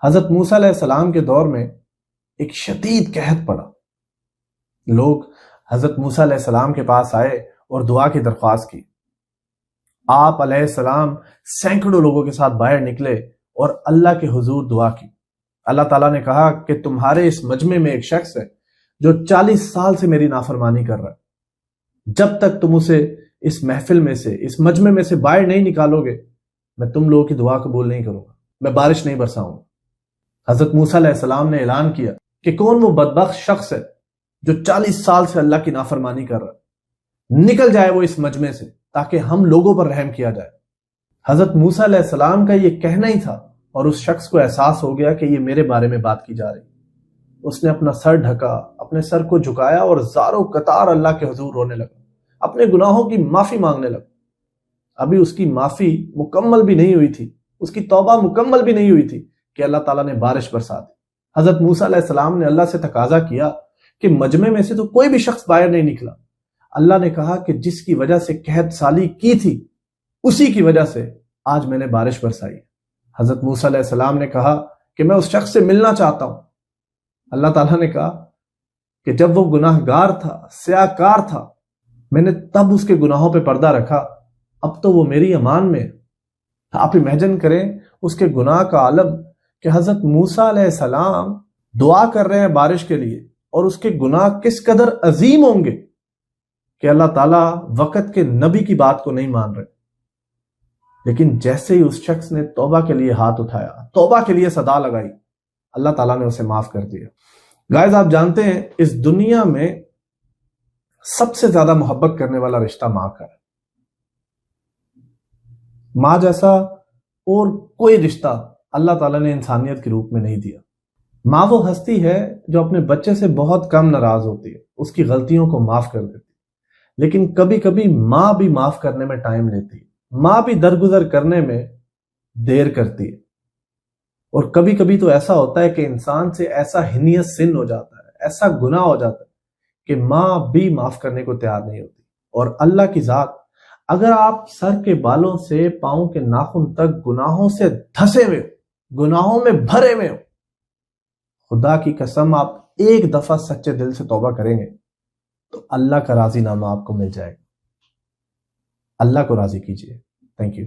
حضرت موسیٰ علیہ السلام کے دور میں ایک شدید قحط پڑا. لوگ حضرت موسیٰ علیہ السلام کے پاس آئے اور دعا کی درخواست کی. آپ علیہ السلام سینکڑوں لوگوں کے ساتھ باہر نکلے اور اللہ کے حضور دعا کی. اللہ تعالیٰ نے کہا کہ تمہارے اس مجمع میں ایک شخص ہے جو 40 سال سے میری نافرمانی کر رہا ہے. جب تک تم اسے اس محفل میں سے، اس مجمع میں سے باہر نہیں نکالو گے، میں تم لوگوں کی دعا قبول نہیں کروں گا، میں بارش نہیں برساؤں گا. حضرت موسیٰ علیہ السلام نے اعلان کیا کہ کون وہ بدبخت شخص ہے جو 40 سال سے اللہ کی نافرمانی کر رہا ہے، نکل جائے وہ اس مجمع سے تاکہ ہم لوگوں پر رحم کیا جائے. حضرت موسیٰ علیہ السلام کا یہ کہنا ہی تھا اور اس شخص کو احساس ہو گیا کہ یہ میرے بارے میں بات کی جا رہی. اس نے اپنا سر ڈھکا، اپنے سر کو جھکایا اور زاروں قطار اللہ کے حضور رونے لگا، اپنے گناہوں کی معافی مانگنے لگا. ابھی اس کی معافی مکمل بھی نہیں ہوئی تھی، اس کی توبہ مکمل بھی نہیں ہوئی تھی کہ اللہ تعالیٰ نے بارش برسا دی. حضرت موسیٰ علیہ السلام نے اللہ سے تقاضا کیا کہ مجمع میں سے تو کوئی بھی شخص باہر نہیں نکلا. اللہ نے کہا کہ جس کی وجہ سے قحط سالی کی تھی اسی کی وجہ سے آج میں نے بارش برسائی. حضرت موسیٰ علیہ السلام نے کہا کہ میں اس شخص سے ملنا چاہتا ہوں. اللہ تعالیٰ نے کہا کہ جب وہ گناہ گار تھا، سیاہ کار تھا، میں نے تب اس کے گناہوں پہ پردہ رکھا، اب تو وہ میری امان میں. آپ امیجن کریں اس کے گناہ کا عالم کہ حضرت موسیٰ علیہ السلام دعا کر رہے ہیں بارش کے لیے اور اس کے گناہ کس قدر عظیم ہوں گے کہ اللہ تعالیٰ وقت کے نبی کی بات کو نہیں مان رہے. لیکن جیسے ہی اس شخص نے توبہ کے لیے ہاتھ اٹھایا، توبہ کے لیے صدا لگائی، اللہ تعالیٰ نے اسے معاف کر دیا. گائز، آپ جانتے ہیں اس دنیا میں سب سے زیادہ محبت کرنے والا رشتہ ماں کا ہے. ماں جیسا اور کوئی رشتہ اللہ تعالیٰ نے انسانیت کے روپ میں نہیں دیا. ماں وہ ہستی ہے جو اپنے بچے سے بہت کم ناراض ہوتی ہے، اس کی غلطیوں کو معاف کر دیتی ہے. لیکن کبھی کبھی ماں بھی معاف کرنے میں ٹائم لیتی ہے، ماں بھی درگزر کرنے میں دیر کرتی ہے. اور کبھی کبھی تو ایسا ہوتا ہے کہ انسان سے ایسا ہینیس سن ہو جاتا ہے، ایسا گناہ ہو جاتا ہے کہ ماں بھی معاف کرنے کو تیار نہیں ہوتی. اور اللہ کی ذات، اگر آپ سر کے بالوں سے پاؤں کے ناخن تک گناہوں سے دھسے ہوئے، گناہوں میں بھرے ہوئے ہو، خدا کی قسم آپ ایک دفعہ سچے دل سے توبہ کریں گے تو اللہ کا راضی نامہ آپ کو مل جائے گا. اللہ کو راضی کیجیے. Thank you.